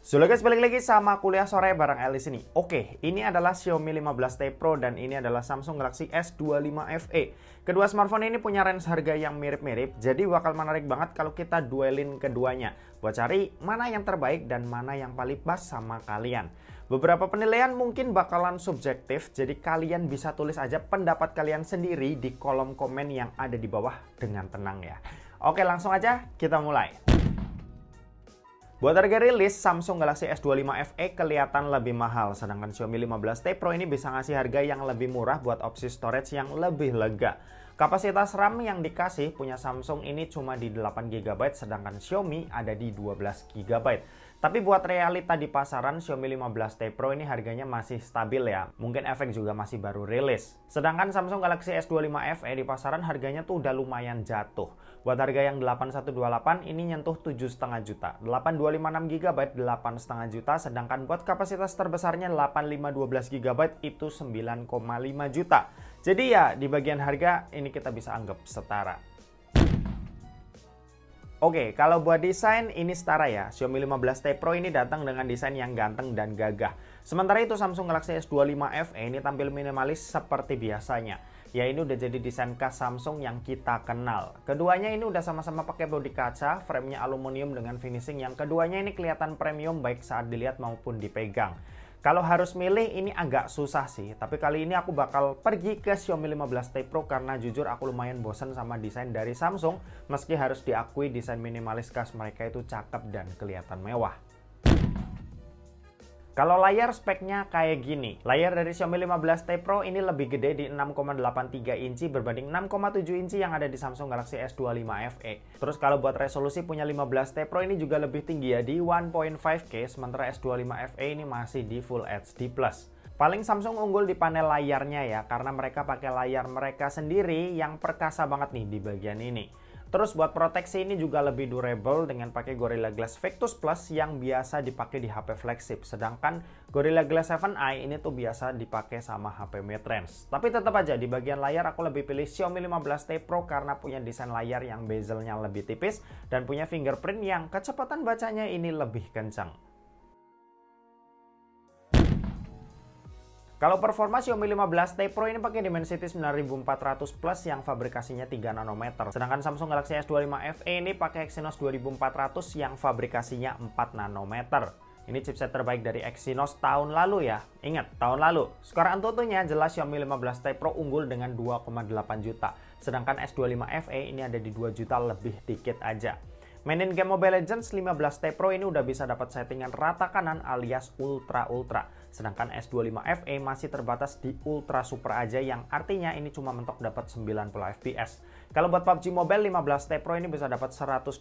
Sudah guys, balik lagi sama kuliah sore bareng Elis ini. Oke, ini adalah Xiaomi 15T Pro dan ini adalah Samsung Galaxy S25 FE. Kedua smartphone ini punya range harga yang mirip-mirip, jadi bakal menarik banget kalau kita duelin keduanya buat cari mana yang terbaik dan mana yang paling pas sama kalian. Beberapa penilaian mungkin bakalan subjektif, jadi kalian bisa tulis aja pendapat kalian sendiri di kolom komen yang ada di bawah dengan tenang ya. Oke, langsung aja kita mulai. Buat harga rilis, Samsung Galaxy S25 FE kelihatan lebih mahal, sedangkan Xiaomi 15T Pro ini bisa ngasih harga yang lebih murah buat opsi storage yang lebih lega. Kapasitas RAM yang dikasih punya Samsung ini cuma di 8GB, sedangkan Xiaomi ada di 12GB. Tapi buat realita di pasaran, Xiaomi 15T Pro ini harganya masih stabil ya. Mungkin efek juga masih baru rilis. Sedangkan Samsung Galaxy S25 FE di pasaran harganya tuh udah lumayan jatuh. Buat harga yang 8128 ini nyentuh 7,5 juta. 8256GB 8,5 juta. Sedangkan buat kapasitas terbesarnya 8512GB itu 9,5 juta. Jadi ya di bagian harga ini kita bisa anggap setara. Oke, kalau buat desain ini setara ya. Xiaomi 15T Pro ini datang dengan desain yang ganteng dan gagah. Sementara itu Samsung Galaxy S25 FE ini tampil minimalis seperti biasanya. Ya ini udah jadi desain khas Samsung yang kita kenal. Keduanya ini udah sama-sama pakai bodi kaca, framenya aluminium dengan finishing yang keduanya ini kelihatan premium baik saat dilihat maupun dipegang. Kalau harus milih ini agak susah sih, tapi kali ini aku bakal pergi ke Xiaomi 15T Pro karena jujur aku lumayan bosan sama desain dari Samsung, meski harus diakui desain minimalis khas mereka itu cakep dan kelihatan mewah. Kalau layar speknya kayak gini, layar dari Xiaomi 15T Pro ini lebih gede di 6,83 inci berbanding 6,7 inci yang ada di Samsung Galaxy S25 FE. Terus kalau buat resolusi punya 15T Pro ini juga lebih tinggi ya di 1.5K, sementara S25 FE ini masih di Full HD+. Paling Samsung unggul di panel layarnya ya, karena mereka pakai layar mereka sendiri yang perkasa banget nih di bagian ini. Terus buat proteksi ini juga lebih durable dengan pakai Gorilla Glass Victus Plus yang biasa dipakai di HP flagship. Sedangkan Gorilla Glass 7i ini tuh biasa dipakai sama HP mid-range. Tapi tetap aja di bagian layar aku lebih pilih Xiaomi 15T Pro karena punya desain layar yang bezelnya lebih tipis dan punya fingerprint yang kecepatan bacanya ini lebih kencang. Kalau performa Xiaomi 15T Pro ini pakai Dimensity 9400 Plus yang fabrikasinya 3 nanometer. Sedangkan Samsung Galaxy S25 FE ini pakai Exynos 2400 yang fabrikasinya 4 nanometer. Ini chipset terbaik dari Exynos tahun lalu ya. Ingat, tahun lalu. Skor Antutunya jelas Xiaomi 15T Pro unggul dengan 2,8 juta. Sedangkan S25 FE ini ada di 2 juta lebih dikit aja. Mainin game Mobile Legends 15T Pro ini udah bisa dapat settingan rata kanan alias Ultra. Sedangkan S25 FE masih terbatas di Ultra Super aja yang artinya ini cuma mentok dapat 90 fps. Kalau buat PUBG Mobile 15T Pro ini bisa dapat 120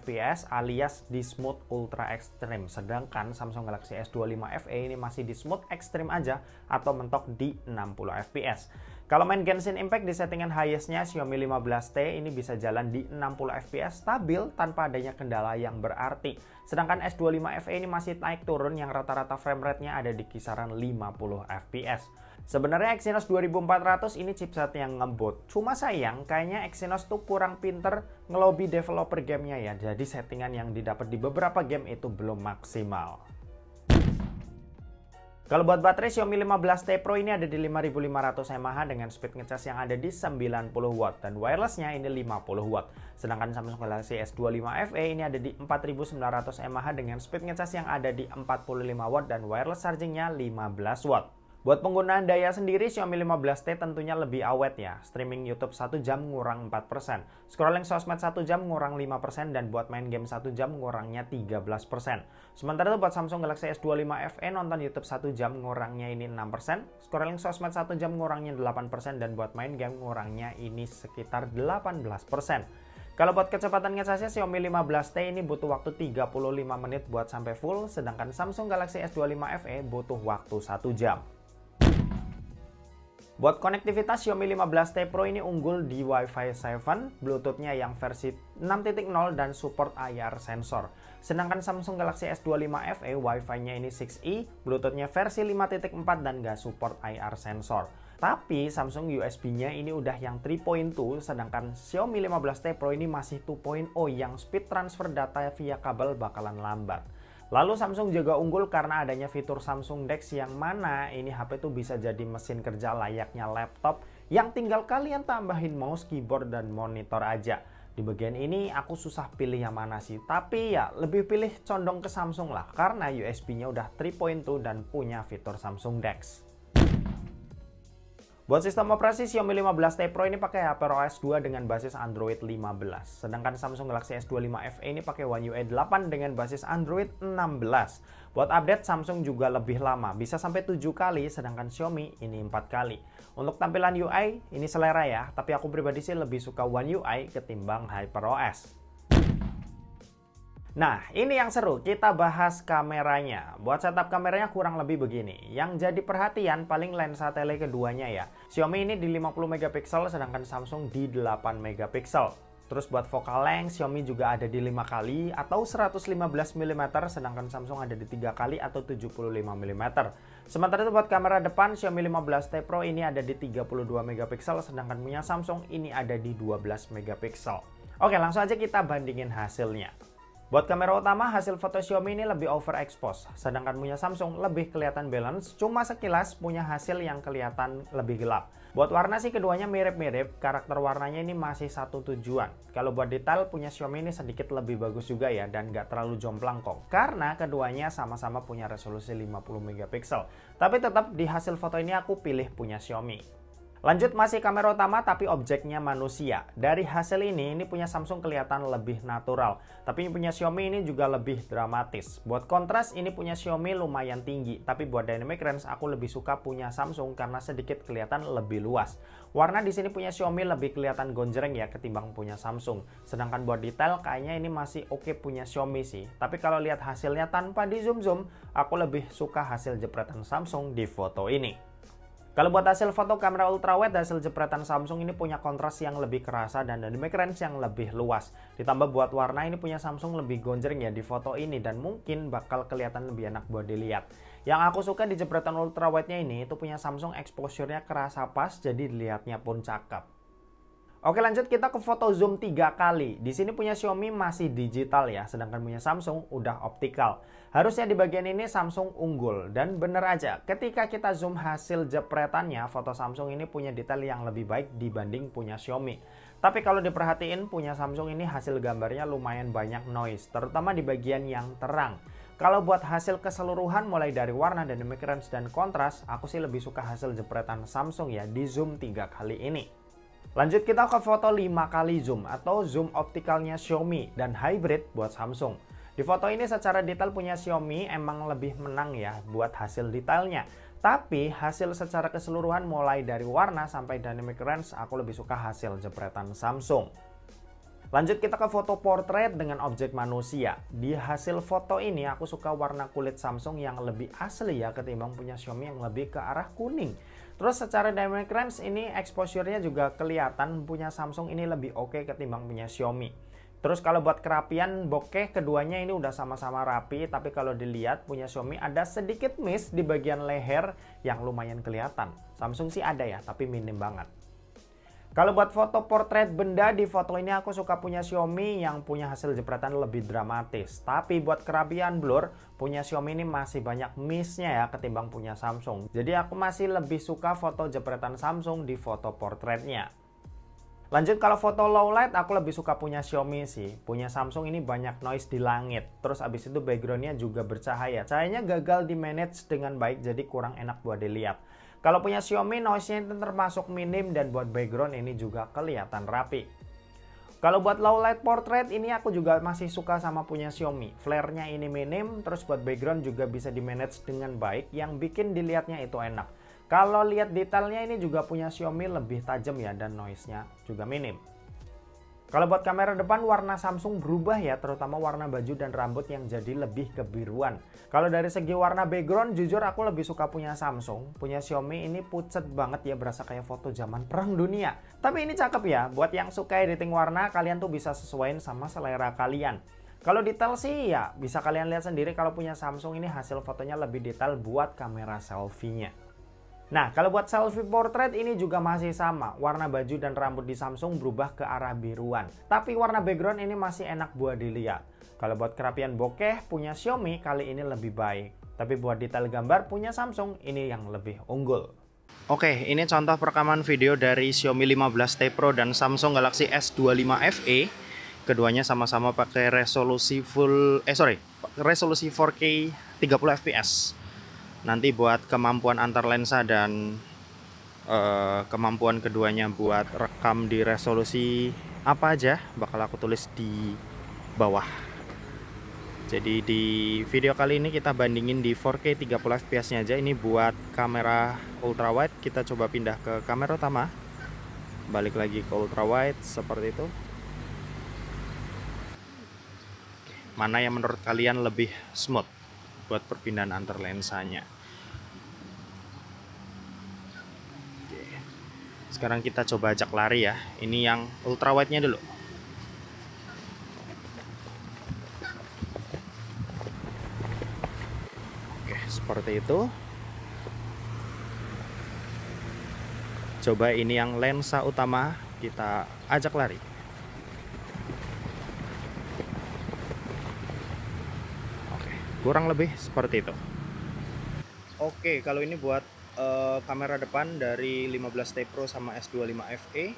fps alias di Smooth Ultra Extreme. Sedangkan Samsung Galaxy S25 FE ini masih di Smooth Extreme aja atau mentok di 60 fps. Kalau main Genshin Impact di settingan highest-nya Xiaomi 15T ini bisa jalan di 60 fps stabil tanpa adanya kendala yang berarti. Sedangkan S25 FE ini masih naik turun yang rata-rata frame rate-nya ada di kisaran 50 fps. Sebenarnya Exynos 2400 ini chipset yang ngebut. Cuma sayang kayaknya Exynos tuh kurang pinter ngelobi developer gamenya ya. Jadi settingan yang didapat di beberapa game itu belum maksimal. Kalau buat baterai Xiaomi 15T Pro ini ada di 5500 mAh dengan speed ngecas yang ada di 90 watt dan wirelessnya ini 50 watt. Sedangkan Samsung Galaxy S25 FE ini ada di 4900 mAh dengan speed ngecas yang ada di 45 watt dan wireless chargingnya 15 watt. Buat penggunaan daya sendiri, Xiaomi 15T tentunya lebih awet ya. Streaming YouTube 1 jam ngurang 4%. Scrolling sosmed 1 jam ngurang 5%. Dan buat main game 1 jam ngurangnya 13%. Sementara itu buat Samsung Galaxy S25 FE nonton YouTube 1 jam ngurangnya ini 6%. Scrolling sosmed 1 jam ngurangnya 8%. Dan buat main game ngurangnya ini sekitar 18%. Kalau buat kecepatan ngecasnya Xiaomi 15T ini butuh waktu 35 menit buat sampai full. Sedangkan Samsung Galaxy S25 FE butuh waktu 1 jam. Buat konektivitas Xiaomi 15T Pro ini unggul di Wi-Fi 7, Bluetooth-nya yang versi 6.0 dan support IR sensor. Sedangkan Samsung Galaxy S25 FE Wi-Fi-nya ini 6E, Bluetooth-nya versi 5.4 dan nggak support IR sensor. Tapi Samsung USB-nya ini udah yang 3.2, sedangkan Xiaomi 15T Pro ini masih 2.0 yang speed transfer data via kabel bakalan lambat. Lalu Samsung juga unggul karena adanya fitur Samsung DeX yang mana ini HP tuh bisa jadi mesin kerja layaknya laptop yang tinggal kalian tambahin mouse, keyboard, dan monitor aja. Di bagian ini aku susah pilih yang mana sih, tapi ya lebih pilih condong ke Samsung lah karena USB-nya udah 3.2 dan punya fitur Samsung DeX. Buat sistem operasi, Xiaomi 15T Pro ini pakai HyperOS 2 dengan basis Android 15. Sedangkan Samsung Galaxy S25 FE ini pakai One UI 8 dengan basis Android 16. Buat update, Samsung juga lebih lama, bisa sampai 7 kali, sedangkan Xiaomi ini 4 kali. Untuk tampilan UI, ini selera ya, tapi aku pribadi sih lebih suka One UI ketimbang HyperOS. Nah, ini yang seru, kita bahas kameranya. Buat setup kameranya kurang lebih begini. Yang jadi perhatian paling lensa tele keduanya ya. Xiaomi ini di 50 megapiksel sedangkan Samsung di 8 megapiksel. Terus buat focal length, Xiaomi juga ada di 5 kali atau 115 mm sedangkan Samsung ada di 3 kali atau 75 mm. Sementara itu buat kamera depan, Xiaomi 15T Pro ini ada di 32 megapiksel sedangkan punya Samsung ini ada di 12 megapiksel. Oke, langsung aja kita bandingin hasilnya. Buat kamera utama, hasil foto Xiaomi ini lebih overexpose, sedangkan punya Samsung lebih kelihatan balance, cuma sekilas punya hasil yang kelihatan lebih gelap. Buat warna sih keduanya mirip-mirip, karakter warnanya ini masih satu tujuan. Kalau buat detail, punya Xiaomi ini sedikit lebih bagus juga ya, dan nggak terlalu jomplang kok. Karena keduanya sama-sama punya resolusi 50 megapiksel. Tapi tetap di hasil foto ini aku pilih punya Xiaomi. Lanjut masih kamera utama tapi objeknya manusia. Dari hasil ini punya Samsung kelihatan lebih natural. Tapi punya Xiaomi ini juga lebih dramatis. Buat kontras ini punya Xiaomi lumayan tinggi. Tapi buat dynamic range aku lebih suka punya Samsung karena sedikit kelihatan lebih luas. Warna di sini punya Xiaomi lebih kelihatan gonjreng ya ketimbang punya Samsung. Sedangkan buat detail kayaknya ini masih oke punya Xiaomi sih. Tapi kalau lihat hasilnya tanpa di zoom, aku lebih suka hasil jepretan Samsung di foto ini. Kalau buat hasil foto kamera ultrawide, hasil jepretan Samsung ini punya kontras yang lebih kerasa dan dynamic range yang lebih luas. Ditambah buat warna ini punya Samsung lebih gonjreng ya di foto ini dan mungkin bakal kelihatan lebih enak buat dilihat. Yang aku suka di jepretan ultrawide-nya ini itu punya Samsung exposure-nya kerasa pas jadi dilihatnya pun cakep. Oke, lanjut kita ke foto zoom 3 kali. Di sini punya Xiaomi masih digital ya, sedangkan punya Samsung udah optikal. Harusnya di bagian ini Samsung unggul dan bener aja. Ketika kita zoom hasil jepretannya, foto Samsung ini punya detail yang lebih baik dibanding punya Xiaomi. Tapi kalau diperhatiin punya Samsung ini hasil gambarnya lumayan banyak noise, terutama di bagian yang terang. Kalau buat hasil keseluruhan mulai dari warna, dynamic range dan kontras, aku sih lebih suka hasil jepretan Samsung ya di zoom 3 kali ini. Lanjut kita ke foto 5 kali zoom atau zoom optikalnya Xiaomi dan hybrid buat Samsung. Di foto ini secara detail punya Xiaomi emang lebih menang ya buat hasil detailnya. Tapi hasil secara keseluruhan mulai dari warna sampai dynamic range aku lebih suka hasil jepretan Samsung. Lanjut kita ke foto portrait dengan objek manusia. Di hasil foto ini aku suka warna kulit Samsung yang lebih asli ya ketimbang punya Xiaomi yang lebih ke arah kuning. Terus secara dynamic range ini exposure-nya juga kelihatan punya Samsung ini lebih oke ketimbang punya Xiaomi. Terus kalau buat kerapian bokeh keduanya ini udah sama-sama rapi, tapi kalau dilihat punya Xiaomi ada sedikit miss di bagian leher yang lumayan kelihatan. Samsung sih ada ya, tapi minim banget. Kalau buat foto portrait benda, di foto ini aku suka punya Xiaomi yang punya hasil jepretan lebih dramatis. Tapi buat kerapian blur, punya Xiaomi ini masih banyak miss-nya ya ketimbang punya Samsung. Jadi aku masih lebih suka foto jepretan Samsung di foto portraitnya. Lanjut kalau foto low light aku lebih suka punya Xiaomi sih. Punya Samsung ini banyak noise di langit. Terus abis itu backgroundnya juga bercahaya. Cahayanya gagal di manage dengan baik jadi kurang enak buat dilihat. Kalau punya Xiaomi noise-nya itu termasuk minim dan buat background ini juga kelihatan rapi. Kalau buat low light portrait ini aku juga masih suka sama punya Xiaomi. Flare-nya ini minim, terus buat background juga bisa di manage dengan baik yang bikin dilihatnya itu enak. Kalau lihat detailnya ini juga punya Xiaomi lebih tajam ya dan noise-nya juga minim. Kalau buat kamera depan warna Samsung berubah ya, terutama warna baju dan rambut yang jadi lebih kebiruan. Kalau dari segi warna background jujur aku lebih suka punya Samsung. Punya Xiaomi ini pucet banget ya, berasa kayak foto zaman perang dunia. Tapi ini cakep ya, buat yang suka editing warna kalian tuh bisa sesuaiin sama selera kalian. Kalau detail sih ya bisa kalian lihat sendiri kalau punya Samsung ini hasil fotonya lebih detail buat kamera selfie-nya. Nah, kalau buat selfie portrait ini juga masih sama. Warna baju dan rambut di Samsung berubah ke arah biruan. Tapi warna background ini masih enak buat dilihat. Kalau buat kerapian bokeh punya Xiaomi kali ini lebih baik. Tapi buat detail gambar punya Samsung ini yang lebih unggul. Oke, ini contoh perekaman video dari Xiaomi 15T Pro dan Samsung Galaxy S25 FE. Keduanya sama-sama pakai resolusi resolusi 4K 30 fps. Nanti buat kemampuan antar lensa dan kemampuan keduanya buat rekam di resolusi apa aja bakal aku tulis di bawah. Jadi di video kali ini kita bandingin di 4K 30 fps nya aja. Ini buat kamera ultrawide. Kita coba pindah ke kamera utama, balik lagi ke ultrawide seperti itu. Mana yang menurut kalian lebih smooth buat perpindahan antar lensanya? Oke. Sekarang kita coba ajak lari ya. Ini yang ultrawide-nya dulu. Oke, seperti itu. Coba ini yang lensa utama, kita ajak lari. Kurang lebih seperti itu. Oke, kalau ini buat kamera depan dari 15T Pro sama S25 FE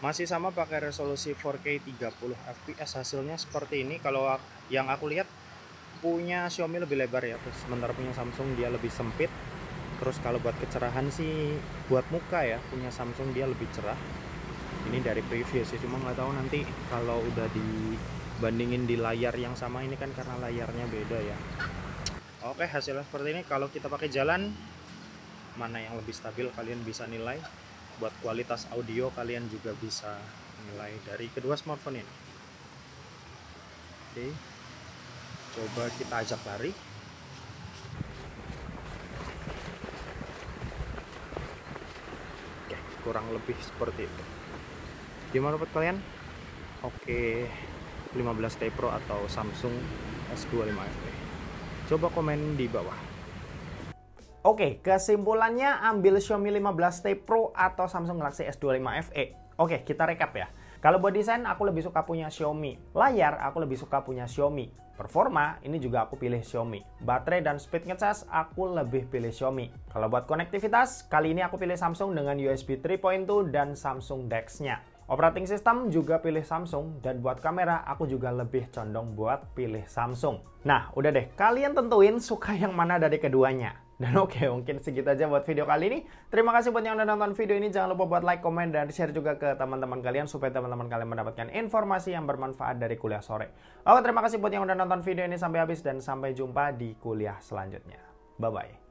masih sama pakai resolusi 4K 30 fps. Hasilnya seperti ini. Kalau yang aku lihat punya Xiaomi lebih lebar ya, terus sementara punya Samsung dia lebih sempit. Terus kalau buat kecerahan sih buat muka ya, punya Samsung dia lebih cerah. Ini dari preview sih, cuma nggak tahu nanti kalau udah dibandingin di layar yang sama ini kan karena layarnya beda ya. Oke, hasilnya seperti ini. Kalau kita pakai jalan, mana yang lebih stabil kalian bisa nilai. Buat kualitas audio kalian juga bisa nilai dari kedua smartphone ini. Oke, coba kita ajak lari. Oke, kurang lebih seperti itu. Gimana buat kalian? Oke, 15T Pro atau Samsung S25 FE? Coba komen di bawah. Oke, kesimpulannya ambil Xiaomi 15T Pro atau Samsung Galaxy S25 FE. Oke, kita rekap ya. Kalau buat desain aku lebih suka punya Xiaomi. Layar aku lebih suka punya Xiaomi. Performa ini juga aku pilih Xiaomi. Baterai dan speed ngecas aku lebih pilih Xiaomi. Kalau buat konektivitas, kali ini aku pilih Samsung dengan USB 3.2 dan Samsung DeX-nya. Operating system juga pilih Samsung, dan buat kamera aku juga lebih condong buat pilih Samsung. Nah, udah deh, kalian tentuin suka yang mana dari keduanya. Dan oke, mungkin segitu aja buat video kali ini. Terima kasih buat yang udah nonton video ini. Jangan lupa buat like, komen, dan share juga ke teman-teman kalian supaya teman-teman kalian mendapatkan informasi yang bermanfaat dari kuliah sore. Oke, terima kasih buat yang udah nonton video ini sampai habis dan sampai jumpa di kuliah selanjutnya. Bye-bye.